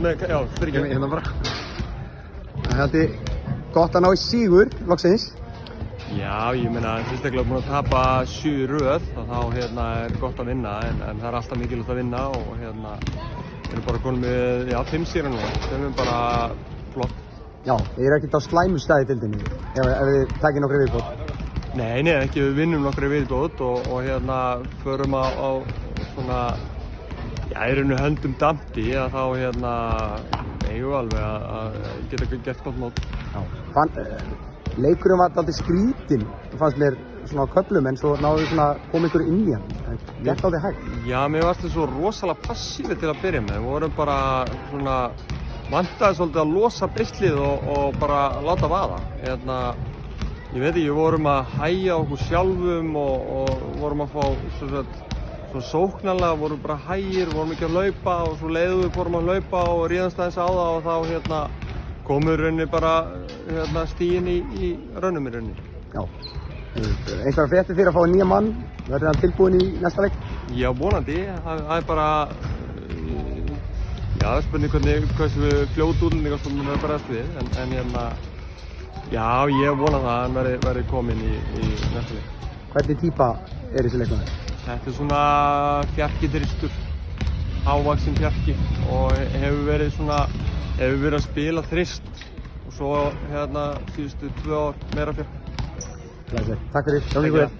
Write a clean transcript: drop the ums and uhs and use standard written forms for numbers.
Já, fyrirgefðu. Hérna bara. Það heldur gott að ná í sigur, loksins. Já, ég meina, sérstaklega búin að tapa 7 í röð og þá er gott að vinna en það er alltaf mikilvægt að vinna og við erum bara konum með 5 sigra núna, sem er bara flott. Já, þið eru ekkert á slæmu staði í deildinni ef þið takið nokkra viðbót. Nei, ekki, við vinnum nokkra viðbót og förum á svona, í rauninu höndum dampi að þá eigum við alveg að geta gert gott mót. Já, leikurinn var dálítið skrítinn, fannst mér svona á köflum en svo náðu svona koma ykkur inn í hann. Gert dálítið hægt. Já, mér varst þið svo rosalega passífið til að byrja með. Við vorum bara svona vantaði svolítið að losa beislið og bara láta vaða. Ég veit ekki, við vorum að hægja okkur sjálfum og vorum að fá svona sóknarlega, vorum bara hægir, vorum ekki að hlaupa og svo leiðum við fórum að hlaupa og réðumst aðeins á það og þá komur rauninni bara stíginn í raunum í rauninni. Já. Einhverjar fréttir fyrir að fá nýja mann? Verður hann tilbúinn í næsta leik? Já, vonandi. Það er bara, það er spurning hversu fljót útlendingastofnun er bara eftir við. En já, ég vona það að hann verði kominn í næsta leik. Hvernig típa er þessi leikmaður? Þetta er svona fjarkidristur, hávaxinn fjarki og hefur verið að spila þrist og svo síðustu 2 ár meira fjarki. Takk fyrir.